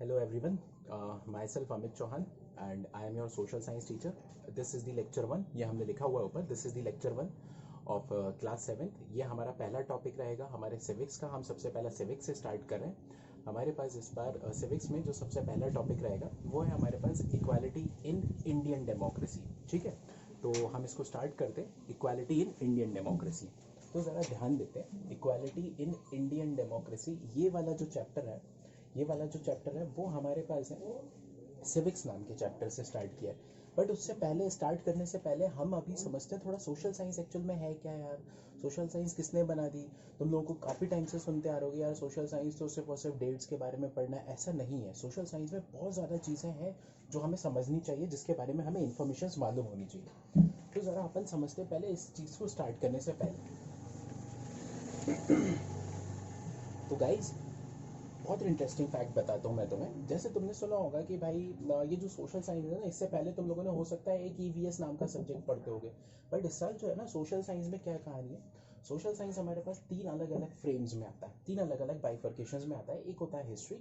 Hello everyone, myself Amit Chauhan and I am your social science teacher. This is the lecture 1. ये हमने लिखा हुआ है ऊपर. This is the lecture 1 of class 7th. ये हमारा पहला टॉपिक रहेगा हमारे सिविक्स का. हम सबसे पहला सिविक्स से स्टार्ट कर रहे हैं. हमारे पास इस बार सिविक्स में जो सबसे पहला टॉपिक रहेगा वो है हमारे पास इक्वालिटी इन इंडियन डेमोक्रेसी. ठीक है, तो हम इसको स्टार्ट करते हैं. Equality in Indian democracy. तो ज़रा ध्यान देते हैं. इक्वालिटी इन इंडियन डेमोक्रेसी, ये वाला जो चैप्टर है वो हमारे पास है सिविक्स नाम के चैप्टर से स्टार्ट किया है. बट उससे पहले स्टार्ट करने से पहले हम अभी समझते हैं थोड़ा सोशल साइंस एक्चुअल में है क्या यार. सोशल साइंस किसने बना दी. तुम लोगों को काफ़ी टाइम से सुनते आ रहोगे यार सोशल साइंस तो सिर्फ और सिर्फ डेट्स के बारे में पढ़ना है. ऐसा नहीं है. सोशल साइंस में बहुत ज़्यादा चीज़ें हैं जो हमें समझनी चाहिए, जिसके बारे में हमें इन्फॉर्मेशन मालूम होनी चाहिए. तो ज़रा अपन समझते पहले इस चीज़ को स्टार्ट करने से पहले. तो गाइज बहुत इंटरेस्टिंग फैक्ट बताता हूँ मैं तुम्हें. जैसे तुमने सुना होगा कि भाई ये जो सोशल साइंस है ना, इससे पहले तुम लोगों ने हो सकता है एक ईवीएस नाम का सब्जेक्ट पढ़ते होगे. बट इस साल जो है ना सोशल साइंस में क्या कहानी है. सोशल साइंस हमारे पास 3 अलग अलग फ्रेम्स में आता है, 3 अलग अलग बाइफर्केशंस में आता है. एक होता है हिस्ट्री,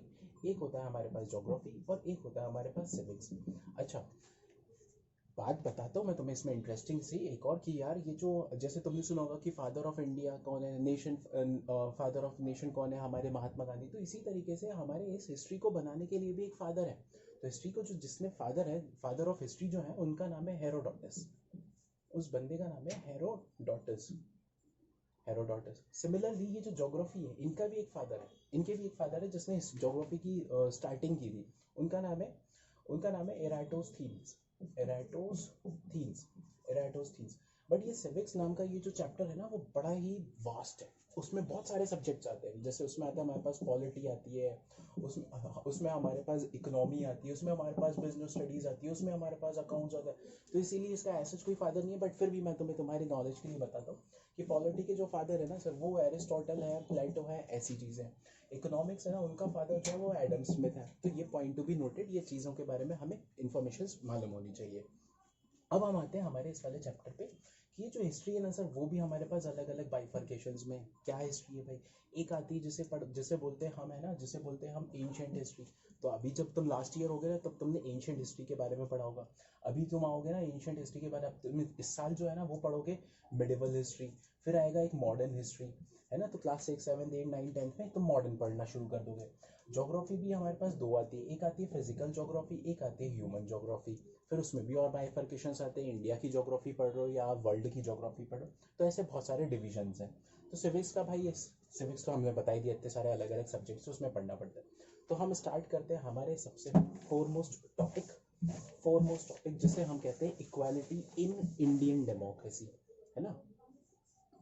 एक होता है हमारे पास ज्योग्राफी और एक होता है हमारे पास सिविक्स. अच्छा, बात बताता हूँ मैं तुम्हें इसमें इंटरेस्टिंग सी एक और कि यार ये जो जैसे तुमने सुना होगा कि फादर ऑफ इंडिया कौन है, नेशन फादर ऑफ नेशन कौन है, हमारे महात्मा गांधी. तो इसी तरीके से हमारे इस हिस्ट्री को बनाने के लिए भी एक फादर है. तो हिस्ट्री को जो जिसने फादर है, फादर ऑफ हिस्ट्री जो है, उनका नाम है हेरोडोटस. उस बंदे का नाम है हेरोडोटस. सिमिलरली ये जो ज्योग्राफी है, इनका भी एक फादर है जिसने ज्योग्राफी की स्टार्टिंग की थी. उनका नाम है एराटोस्थीन्स. बट ये सिविक्स नाम का ये जो चैप्टर है ना, वो बड़ा ही वास्ट है. उसमें बहुत सारे सब्जेक्ट्स आते हैं. जैसे उसमें आता है हमारे पास पॉलिटी आती है, उसमें हमारे पास इकोनॉमी आती है, उसमें हमारे पास बिजनेस स्टडीज आती है, उसमें हमारे पास अकाउंट्स आता है. तो इसीलिए इसका ऐसा कोई फादर नहीं है. बट फिर भी मैं तुम्हें तुम्हारी नॉलेज के लिए बताता हूँ कि पॉलिटी के जो फादर है ना सर, वो एरिस्टोटल है, प्लेटो है, ऐसी चीज़ें. इकोनॉमिक्स है ना, उनका फादर जो है वो एडम स्मिथ है. तो ये पॉइंट टू बी नोटेड. ये चीज़ों के बारे में हमें इन्फॉर्मेशन मालूम होनी चाहिए. अब हम आते हैं हमारे इस वाले चैप्टर पे कि ये जो हिस्ट्री है ना सर, वो भी हमारे पास अलग अलग बाइफर्केशंस में. क्या हिस्ट्री है भाई. एक आती है जिसे बोलते हैं हम, है ना, जिसे बोलते हैं हम एंशिएंट हिस्ट्री. तो अभी जब तुम लास्ट ईयर हो गए ना, तब तुमने एंशिएंट हिस्ट्री के बारे में पढ़ा होगा. अभी तुम आओगे ना एंशिएंट हिस्ट्री के बारे में, तुम इस साल जो है ना वो पढ़ोगे मिडिवल हिस्ट्री. फिर आएगा एक मॉडर्न हिस्ट्री, है ना. तो क्लास 6, 7, 8, 9, 10 में तुम मॉडर्न पढ़ना शुरू कर दोगे. ज्योग्राफी भी हमारे पास 2 आती है. एक आती है फिजिकल ज्योग्राफी, एक आती है ह्यूमन ज्योग्राफी. फिर उसमें भी और बाइफर्केशंस आते हैं. इंडिया की ज्योग्राफी पढ़ रहे हो या वर्ल्ड की ज्योग्राफी पढ़ रहे हो, तो ऐसे बहुत सारे डिविजन्स हैं. तो सिविक्स का भाई, सिविक्स तो हमने बता ही दिया, इतने सारे अलग अलग सब्जेक्ट्स उसमें पढ़ना पड़ता है. तो हम स्टार्ट करते हैं हमारे सबसे फोरमोस्ट टॉपिक जिसे हम कहते हैं इक्वालिटी इन इंडियन डेमोक्रेसी, है ना.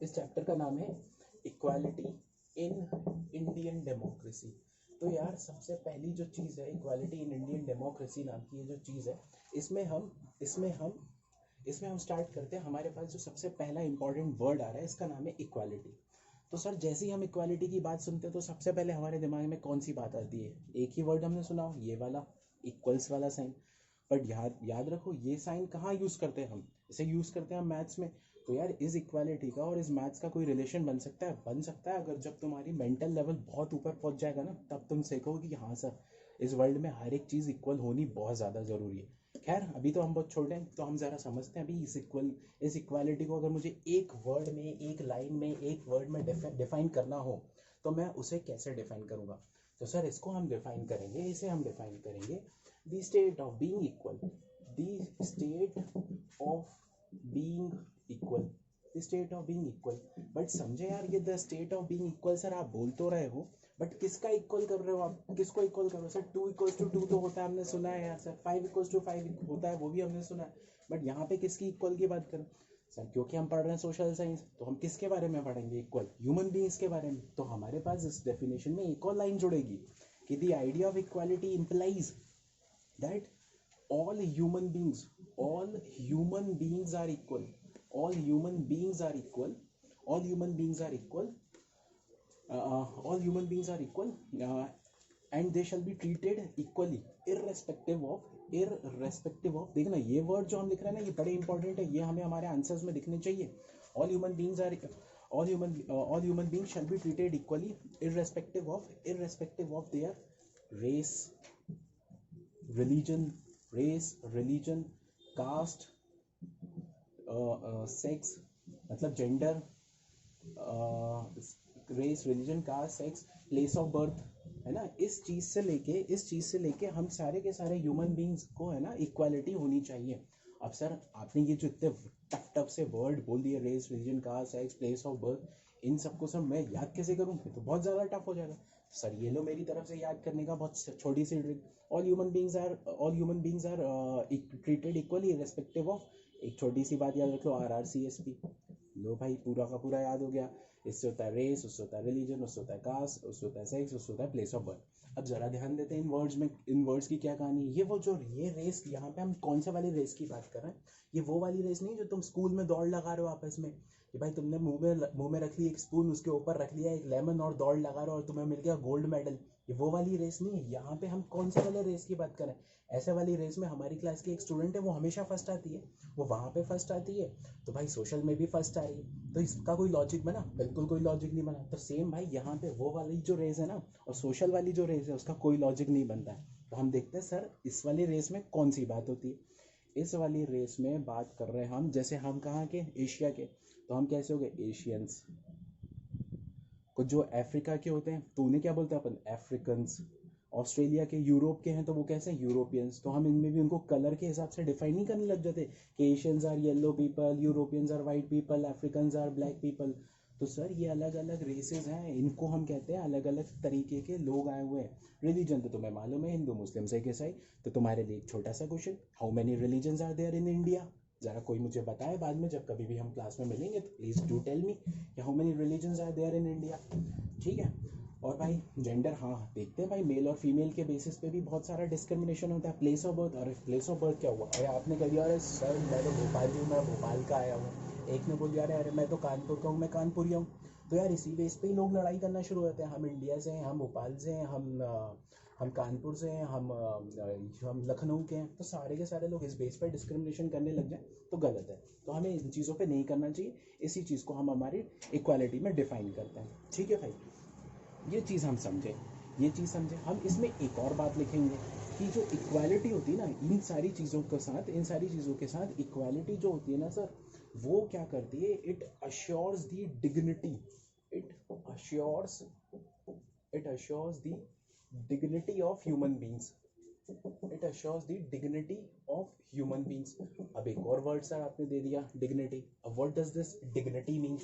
इस चैप्टर का नाम है इक्वालिटी इन इंडियन डेमोक्रेसी. तो यार सबसे पहली जो चीज़ है, इक्वालिटी इन इंडियन डेमोक्रेसी नाम की ये जो चीज़ है, इसमें हम स्टार्ट करते हैं. हमारे पास जो सबसे पहला इंपॉर्टेंट वर्ड आ रहा है, इसका नाम है इक्वालिटी. तो सर जैसे ही हम इक्वालिटी की बात सुनते हैं तो सबसे पहले हमारे दिमाग में कौन सी बात आती है. एक ही वर्ड हमने सुना हो, ये वाला इक्वल्स वाला साइन. बट याद रखो, ये साइन कहाँ यूज़ करते हैं हम. इसे यूज़ करते हैं हम मैथ्स में. तो यार इस इक्वालिटी का और इस मैथ्स का कोई रिलेशन बन सकता है. अगर जब तुम्हारी मेंटल लेवल बहुत ऊपर पहुंच जाएगा ना, तब तुम सीखोगे कि हाँ सर, इस वर्ल्ड में हर एक चीज़ इक्वल होनी बहुत ज़्यादा ज़रूरी है. खैर अभी तो हम बहुत छोटे हैं, तो हम ज़रा समझते हैं अभी इस इक्वालिटी को. अगर मुझे एक वर्ड में, एक लाइन में, एक वर्ड में डिफाइन करना हो, तो मैं उसे कैसे डिफाइन करूँगा. तो सर इसे हम डिफाइन करेंगे the state of being equal. But समझे यार, ये the state of being equal sir आप बोल तो रहे हो, बट किसका इक्वल कर रहे हो आप. किसको इक्वल कर रहे हो सर. 2 = 2 तो होता है, हमने सुना है यार सर. 5 = 5 होता है, वो भी हमने सुना है. बट यहाँ पे किसकी इक्वल की बात करें सर, क्योंकि हम पढ़ रहे हैं सोशल साइंस, तो हम किसके बारे में पढ़ेंगे. इक्वल ह्यूमन बीइंग्स के बारे में. तो हमारे पास इस डेफिनेशन में एक और लाइन जुड़ेगी कि the idea of equality implies that all human beings are equal. all human beings are equal and they shall be treated equally irrespective of. देखना ये वर्ड जो हम लिख रहे हैं ना, ये बड़े इंपॉर्टेंट है. ये हमें हमारे आंसर्स में दिखने चाहिए. all human beings shall be treated equally irrespective of their race, religion, race, religion, caste, sex मतलब gender, race, religion, caste, sex, place of birth, है ना। इस चीज़ से लेके हम सारे के सारे ह्यूमन बींग्स को, है ना, इक्वालिटी होनी चाहिए। अब सर आपने ये जो इतने टफ टफ से वर्ड बोल दिए, race, religion, caste, sex, place of birth, इन सबको सब मैं याद कैसे करूँ? तो बहुत ज़्यादा टफ हो जाएगा सर। ये लो मेरी तरफ से याद करने का बहुत छोटी सी trick. All human beings are treated equally respective of, एक छोटी सी बात याद रख लो, RRCSP। लो भाई पूरा का पूरा याद हो गया। इससे होता है रेस, उससे होता है रिलीजन, उससे होता है कास्ट, उससे होता है सेक्स, उससे होता है प्लेस ऑफ बर्थ। अब जरा ध्यान देते हैं इन वर्ड्स में, इन वर्ड्स की क्या कहानी है। ये रेस, यहाँ पे हम कौन से वाली रेस की बात कर रहे हैं? ये वो वाली रेस नहीं जो तुम स्कूल में दौड़ लगा रहे हो आपस में, कि भाई तुमने मुंह में रख ली एक स्पून, उसके ऊपर रख लिया एक लेमन और दौड़ लगा रहे हो और तुम्हें मिल गया गोल्ड मेडल। ये वो वाली रेस नहीं है। यहाँ पे हम कौन से वाले रेस की बात करें? ऐसे वाली रेस में हमारी क्लास की एक स्टूडेंट है, वो हमेशा फर्स्ट आती है, वो वहाँ पे फर्स्ट आती है, तो भाई सोशल में भी फर्स्ट आ रही है। तो इसका कोई लॉजिक बना? बिल्कुल कोई लॉजिक नहीं बना। तो सेम भाई यहाँ पे वो वाली जो रेस है ना और सोशल वाली जो रेस है, उसका कोई लॉजिक नहीं बनता है। तो हम देखते हैं सर इस वाली रेस में कौन सी बात होती है। इस वाली रेस में बात कर रहे हैं हम, जैसे हम कहाँ के, एशिया के, तो हम कैसे हो गए? एशियंस। कुछ जो अफ्रीका के होते हैं तो उन्हें क्या बोलते हैं अपन? अफ्रीकन्स। ऑस्ट्रेलिया के, यूरोप के हैं तो वो कैसे हैं? यूरोपियंस। तो हम इनमें भी उनको कलर के हिसाब से डिफाइन नहीं करने लग जाते कि Asians are yellow people, Europeans are white people, Africans are black people. तो सर ये अलग अलग रेसेस हैं, इनको हम कहते हैं अलग अलग तरीके के लोग आए हुए हैं। रिलीजन तो तुम्हें मालूम है, हिंदू, मुस्लिम, सिख, ईसाई। तो तुम्हारे लिए एक छोटा सा question, how many religions are there in India? ज़रा कोई मुझे बताए बाद में, जब कभी भी हम क्लास में मिलेंगे तो please do tell me how many religions are there in India. ठीक है। और भाई जेंडर, हाँ देखते हैं भाई, मेल और फीमेल के बेसिस पे भी बहुत सारा डिस्क्रिमिनेशन होता है। प्लेस ऑफ बर्थ, अरे प्लेस ऑफ बर्थ क्या हुआ? अरे आपने कह दिया अरे सर मैं तो भोपाल हूँ, मैं भोपाल का आया हूँ। एक ने बोल दिया अरे मैं तो कानपुर का हूँ, मैं कानपुरी हूँ। तो यार इसी बेस पे ही लोग लड़ाई करना शुरू होते हैं, हम इंडिया से हैं, हम भोपाल से हैं, हम कानपुर से हैं, हम लखनऊ के हैं। तो सारे के सारे लोग इस बेस पर डिस्क्रिमिनेशन करने लग जाए तो गलत है। तो हमें इन चीज़ों पे नहीं करना चाहिए। इसी चीज़ को हम हमारी इक्वालिटी में डिफाइन करते हैं। ठीक है भाई, ये चीज़ हम समझे, ये चीज़ समझे। हम इसमें एक और बात लिखेंगे कि जो इक्वालिटी होती है ना, इन सारी चीज़ों के साथ, इन सारी चीज़ों के साथ इक्वालिटी जो होती है ना सर, वो क्या करती है? It assures the dignity, it assures it assures the dignity of human beings, it assures the dignity of human beings. अब एक और वर्ड सर आपने दे दिया, डिग्निटी। अब what does this dignity mean?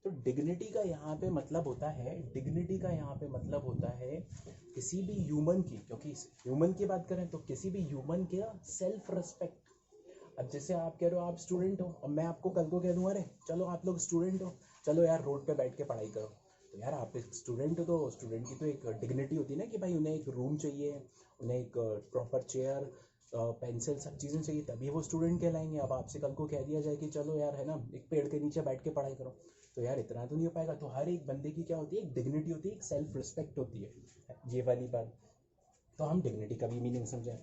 तो डिग्निटी का यहाँ पे मतलब होता है, डिग्निटी का यहाँ पे मतलब होता है किसी भी ह्यूमन की, क्योंकि ह्यूमन की बात करें तो किसी भी ह्यूमन के सेल्फ रिस्पेक्ट। अब जैसे आप कह रहे हो आप स्टूडेंट हो और मैं आपको कल को कह दूँ अरे चलो आप लोग स्टूडेंट हो, चलो यार रोड पे बैठ के पढ़ाई करो। तो यार आप एक स्टूडेंट हो तो स्टूडेंट की तो एक डिग्निटी होती है ना कि भाई उन्हें एक रूम चाहिए, उन्हें एक प्रॉपर चेयर, पेंसिल, सब चीज़ें चाहिए, तभी वो स्टूडेंट कहलाएंगे। अब आपसे कल को कह दिया जाए कि चलो यार है ना एक पेड़ के नीचे बैठ के पढ़ाई करो, तो यार इतना तो नहीं हो पाएगा। तो हर एक बंदे की क्या होती है? एक डिग्निटी होती है, एक सेल्फ रिस्पेक्ट होती है, ये वाली बात। तो हम डिग्निटी का भी मीनिंग समझें।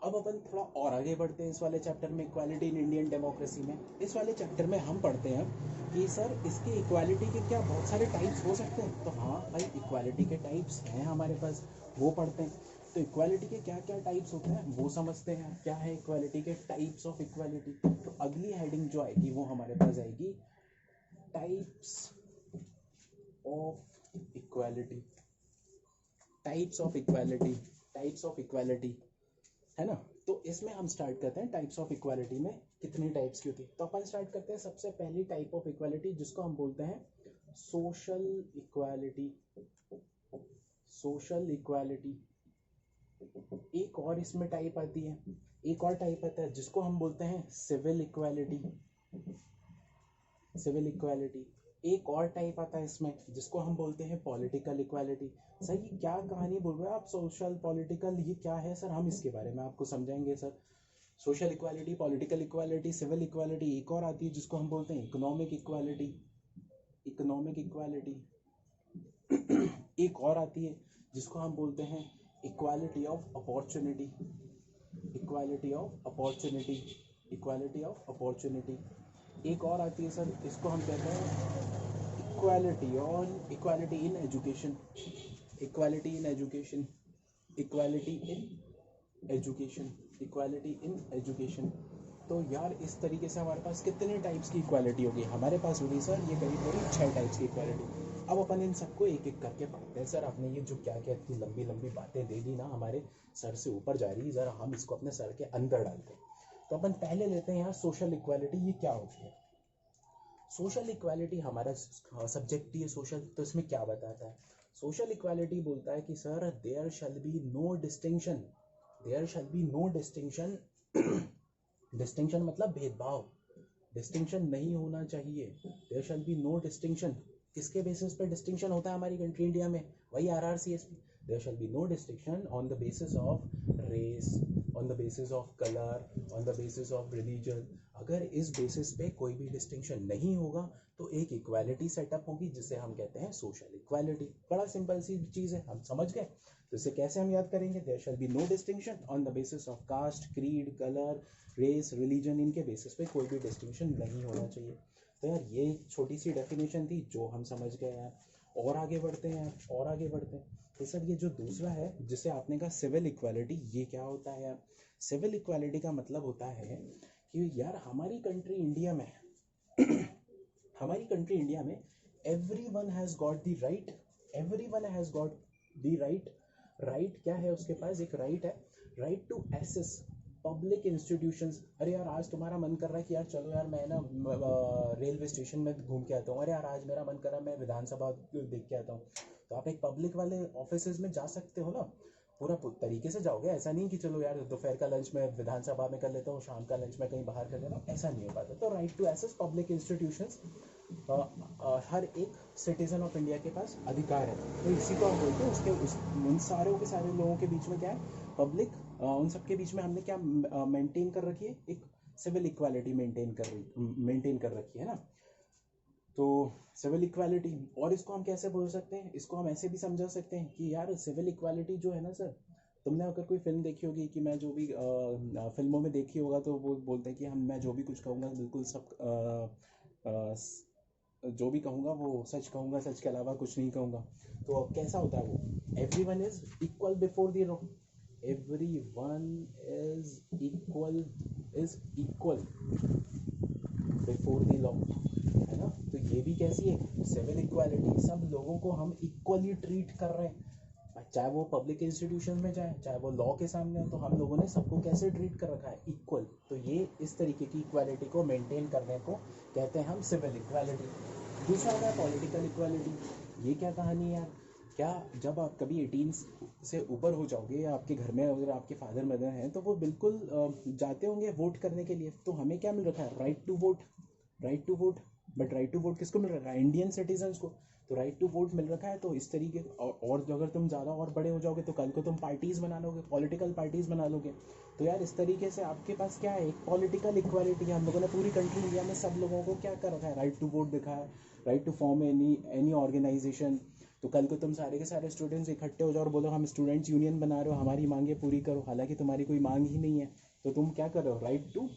अब अपन थोड़ा और आगे बढ़ते हैं इस वाले चैप्टर में, इक्वालिटी इन इंडियन डेमोक्रेसी में। इस वाले चैप्टर में हम पढ़ते हैं कि सर इसकी इक्वालिटी के क्या बहुत सारे टाइप्स हो सकते हैं? तो हाँ भाई इक्वालिटी के टाइप्स हैं हमारे पास, वो पढ़ते हैं। तो इक्वालिटी के क्या क्या टाइप्स होते हैं वो समझते हैं, क्या है इक्वालिटी के टाइप्स ऑफ इक्वालिटी। तो अगली हेडिंग जो आएगी वो हमारे पास आएगी types of equality, types of equality, types of equality, है ना। तो इसमें हम स्टार्ट करते हैं टाइप्स ऑफ इक्वालिटी में कितनी टाइप्स की होती है। तो अपन स्टार्ट करते हैं सबसे पहली टाइप ऑफ इक्वालिटी जिसको हम बोलते हैं सोशल इक्वालिटी, सोशल इक्वालिटी। एक और इसमें टाइप आती है, एक और टाइप आता है जिसको हम बोलते हैं सिविल इक्वालिटी, सिविल इक्वालिटी। एक और टाइप आता है इसमें जिसको हम बोलते हैं पॉलिटिकल इक्वालिटी। सर ये क्या कहानी बोल रहे हो आप, सोशल पॉलिटिकल, ये क्या है सर? हम इसके बारे में आपको समझाएंगे sir. Social equality, political equality, civil equality. एक और आती है जिसको हम बोलते हैं इकोनॉमिक इक्वालिटी, इकोनॉमिक इक्वालिटी। एक और आती है जिसको हम बोलते हैं equality of opportunity, equality of opportunity, equality of opportunity. एक और आती है सर, इसको हम कहते हैं equality on, equality in education, equality in education, equality in education, equality in education. तो यार इस तरीके से हमारे पास कितने टाइप्स की इक्वालिटी होगी? हमारे पास होगी सर ये करीब करीब 6 टाइप्स की इक्वालिटी। अब अपन इन सबको एक एक करके पढ़ते हैं। सर आपने ये जो क्या क्या इतनी लंबी लंबी बातें दे दी ना, हमारे सर से ऊपर जा रही है, ज़रा हम इसको अपने सर के अंदर डालते हैं। तो अपन पहले लेते हैं यार सोशल इक्वालिटी, ये क्या होती है? सोशल इक्वालिटी हमारा सब्जेक्ट ही है सोशल, तो इसमें क्या बताता है? सोशल इक्वालिटी बोलता है कि sir there shall be no distinction, there shall be no distinction. Distinction मतलब भेदभाव, डिस्टिंक्शन नहीं होना चाहिए। There shall be no distinction. किसके बेसिस पे डिस्टिंक्शन होता है हमारी कंट्री इंडिया में? वही RRCSP। There shall be no distinction on the basis of race, on the basis of colour, on the basis of religion. अगर इस बेसिस पे कोई भी डिस्टिंक्शन नहीं होगा तो एक इक्वालिटी सेटअप होगी जिसे हम कहते हैं सोशल इक्वालिटी। बड़ा सिंपल सी चीज़ है, हम समझ गए। तो इसे कैसे हम याद करेंगे? There shall be no distinction on the basis of caste, creed, colour, race, religion, इनके बेसिस पे कोई भी डिस्टिंक्शन नहीं होना चाहिए। तो यार ये छोटी सी डेफिनेशन थी जो हम समझ गए यार। और आगे बढ़ते हैं यार, और आगे बढ़ते हैं। तो सर ये जो दूसरा है जिसे आपने कहा सिविल इक्वालिटी, ये क्या होता है यार? सिविल इक्वालिटी का मतलब होता है कि यार हमारी कंट्री इंडिया में हमारी कंट्री इंडिया में everyone has got the right, everyone has got the right. Right क्या है उसके पास? एक राइट है, right to access public institutions. अरे यार आज तुम्हारा मन कर रहा है कि यार चलो यार मैं ना रेलवे स्टेशन में घूम के आता हूँ, अरे यार आज मेरा मन कर रहा है मैं विधानसभा देख के आता हूँ। तो आप एक पब्लिक वाले ऑफिस में जा सकते हो ना, पूरा तरीके से जाओगे। ऐसा नहीं कि चलो यार दोपहर का लंच मैं विधानसभा में कर लेता हूँ, शाम का लंच मैं कहीं बाहर कर लेता हूँ, ऐसा नहीं हो पाता। तो right to access public institutions हर एक सिटीजन ऑफ इंडिया के पास अधिकार है। तो इसी को हम बोलते हैं उसके उन सारे के सारे लोगों के बीच में क्या है? पब्लिक, उन सबके बीच में हमने क्या मेंटेन कर रखी है? एक सिविल इक्वालिटी मेंटेन कर रखी है ना। तो सिविल इक्वालिटी, और इसको हम कैसे बोल सकते हैं? इसको हम ऐसे भी समझा सकते हैं कि यार सिविल इक्वालिटी जो है ना सर, तुमने अगर कोई फिल्म देखी होगी कि मैं जो भी फिल्मों में देखी होगा तो वो बोलते हैं कि हम मैं जो भी कुछ कहूँगा बिल्कुल सब जो भी कहूँगा वो सच कहूँगा, सच के अलावा कुछ नहीं कहूँगा। तो अब कैसा होता है वो? Everyone is equal before the law, everyone is equal before the law, है ना। तो ये भी कैसी है? Civil equality. सब लोगों को हम इक्वली ट्रीट कर रहे हैं, चाहे वो पब्लिक इंस्टीट्यूशन में जाए, चाहे वो लॉ के सामने हो, तो हम लोगों ने सबको कैसे ट्रीट कर रखा है? इक्वल। तो ये इस तरीके की इक्वालिटी को मेंटेन करने को कहते हैं हम सिविल इक्वालिटी। दूसरा होता है पॉलिटिकल इक्वालिटी। ये क्या कहानी है यार? क्या जब आप कभी 18 से ऊपर हो जाओगे, या आपके घर में अगर आपके फादर मदर हैं तो वो बिल्कुल जाते होंगे वोट करने के लिए, तो हमें क्या मिल रखा है? Right to vote, right to vote. But right to vote किसको मिल रखा है? इंडियन सिटीजन्स को। तो राइट टू वोट मिल रखा है, तो इस तरीके और जो अगर तुम ज़्यादा और बड़े हो जाओगे तो कल को तुम पार्टीज़ बना लोगे, पॉलिटिकल पार्टीज़ बना लोगे। तो यार इस तरीके से आपके पास क्या है? एक पॉलिटिकल इक्वालिटी है। हम लोगों ने पूरी कंट्री इंडिया में सब लोगों को क्या कर रखा है? राइट टू वोट दिखा है, right to form any organization. तो कल को तुम सारे के सारे स्टूडेंट्स इकट्ठे हो जाओ और बोलो हम स्टूडेंट्स यूनियन बना रहे हो, हमारी मांगे पूरी करो, हालांकि तुम्हारी कोई मांग ही नहीं है। तो तुम क्या कर रहे हो? Right to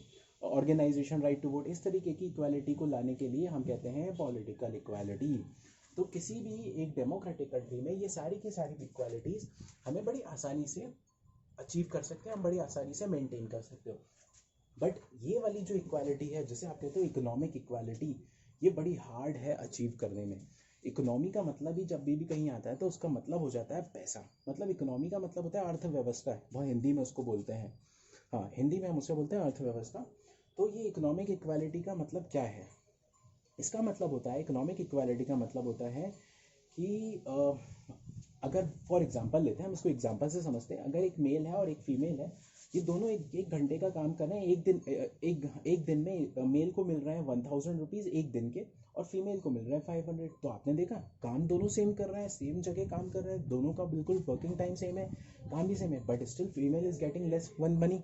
organization, right to vote. इस तरीके की इक्वालिटी को लाने के लिए हम कहते हैं पॉलिटिकल इक्वालिटी। तो किसी भी एक डेमोक्रेटिक कंट्री में ये सारी की सारी इक्वालिटीज़ हमें बड़ी आसानी से अचीव कर सकते हैं, हम बड़ी आसानी से मेंटेन कर सकते हो। बट ये वाली जो इक्वालिटी है जिसे आप कहते हो इकोनॉमिक इक्वालिटी, ये बड़ी हार्ड है अचीव करने में। इकोनॉमी का मतलब ही जब भी कहीं आता है तो उसका मतलब हो जाता है पैसा। मतलब इकोनॉमी का मतलब होता है अर्थव्यवस्था, वह हिंदी में उसको बोलते हैं, हाँ हिंदी में हम उसे बोलते हैं अर्थव्यवस्था। तो ये इकोनॉमिक इक्वालिटी का मतलब क्या है? इसका मतलब होता है, इकोनॉमिक इक्वालिटी का मतलब होता है कि अगर फॉर एग्जांपल लेते हैं, हम इसको एग्जांपल से समझते हैं। अगर एक मेल है और एक फीमेल है, ये दोनों एक घंटे का काम कर रहे हैं। एक दिन में मेल को मिल रहे हैं 1000 रुपीज़ एक दिन के, और फीमेल को मिल रहा है 500। तो आपने देखा काम दोनों सेम कर रहे हैं, सेम जगह काम कर रहे हैं, दोनों का बिल्कुल वर्किंग टाइम सेम है, काम भी सेम है, but still female is getting less one money.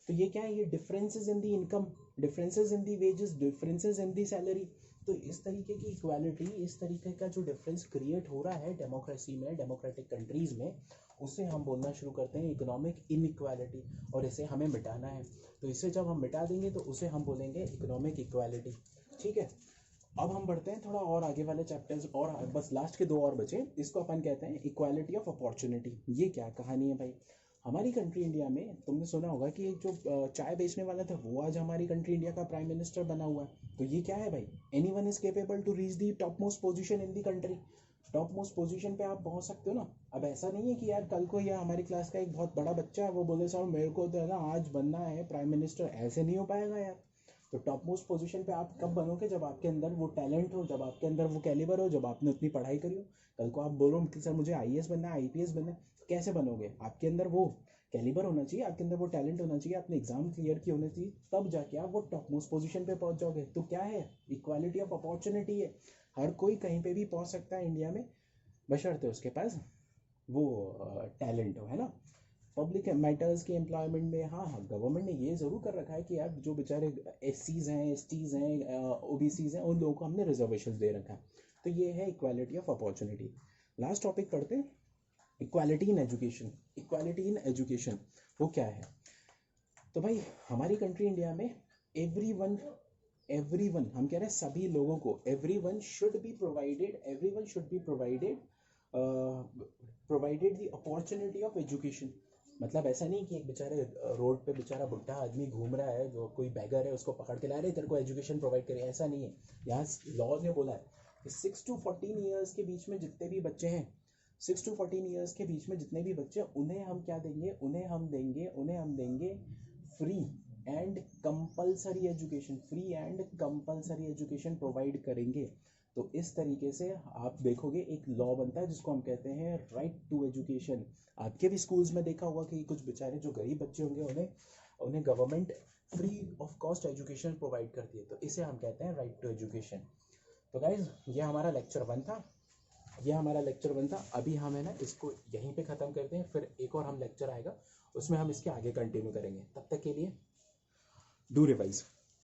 तो ये क्या है? ये differences in the income, differences in the wages, differences in the salary. तो इस तरीके की इक्वालिटी, इस तरीके का जो डिफरेंस क्रिएट हो रहा है डेमोक्रेसी में, डेमोक्रेटिक कंट्रीज में, उसे हम बोलना शुरू करते हैं इकोनॉमिक इनइक्वालिटी, और इसे हमें मिटाना है। तो इसे जब हम मिटा देंगे तो उसे हम बोलेंगे इकोनॉमिक इक्वालिटी। ठीक है, अब हम बढ़ते हैं थोड़ा और आगे वाले चैप्टर्स, और बस लास्ट के 2 और बचे। इसको अपन कहते हैं इक्वालिटी ऑफ अपॉर्चुनिटी। ये क्या कहानी है भाई? हमारी कंट्री इंडिया में तुमने सुना होगा कि एक जो चाय बेचने वाला था वो आज हमारी कंट्री इंडिया का प्राइम मिनिस्टर बना हुआ है। तो ये क्या है भाई, anyone is capable to reach the top most position in the country. Top most position पे आप पहुंच सकते हो ना। अब ऐसा नहीं है कि यार कल को या हमारी क्लास का एक बहुत बड़ा बच्चा है वो बोले साहब मेरे को तो है ना आज बनना है प्राइम मिनिस्टर, ऐसे नहीं हो पाएगा यार। तो टॉप मोस्ट पोजीशन पे आप कब बनोगे, जब आपके अंदर वो टैलेंट हो, जब आपके अंदर वो कैलिबर हो, जब आपने उतनी पढ़ाई करी हो। कल को आप बोलो कि सर मुझे आईएएस बनना है, आईपीएस बनना है, तो कैसे बनोगे? आपके अंदर वो कैलिबर होना चाहिए, आपके अंदर वो टैलेंट होना चाहिए, आपने एग्जाम क्लियर की होना चाहिए, तब जाके आप वो टॉप मोस्ट पोजीशन पे पहुंच जाओगे। तो क्या है, इक्वालिटी ऑफ अपॉर्चुनिटी है। हर कोई कहीं पे भी पहुंच सकता है इंडिया में, बशर्ते उसके पास वो टैलेंट हो, है ना। पब्लिक मैटर्स के एम्प्लॉयमेंट में हाँ हाँ गवर्नमेंट ने ये ज़रूर कर रखा है कि यार जो बेचारे एससीज हैं, एसटीज हैं, ओबीसीज हैं, उन लोगों को हमने रिजर्वेशन दे रखा है। तो ये है equality of opportunity. Last topic पढ़ते हैं, equality in education. Equality in education वो क्या है? तो भाई हमारी कंट्री इंडिया में एवरीवन हम कह रहे हैं सभी लोगों को, everyone should be provided the opportunity of education. मतलब ऐसा नहीं कि एक बेचारे रोड पे बेचारा बुढ़ा आदमी घूम रहा है, जो कोई बैगर है उसको पकड़ के ला रहे तेरे को एजुकेशन प्रोवाइड करे, ऐसा नहीं है। यहाँ लॉज ने बोला है कि 6 to 14 ईयर्स के बीच में जितने भी बच्चे हैं, 6 to 14 ईयर्स के बीच में जितने भी बच्चे, उन्हें हम क्या देंगे, उन्हें हम देंगे free and compulsory education provide करेंगे। तो इस तरीके से आप देखोगे एक लॉ बनता है जिसको हम कहते हैं राइट टू एजुकेशन। आपके भी स्कूल्स में देखा होगा कि कुछ बेचारे जो गरीब बच्चे होंगे उन्हें government free of cost education provide करती है। तो इसे हम कहते हैं राइट टू एजुकेशन। तो गाइज ये हमारा लेक्चर 1 था। अभी हम है ना इसको यहीं पे ख़त्म करते हैं, फिर एक और हम लेक्चर आएगा उसमें हम इसके आगे कंटिन्यू करेंगे। तब तक के लिए डू रिवाइज।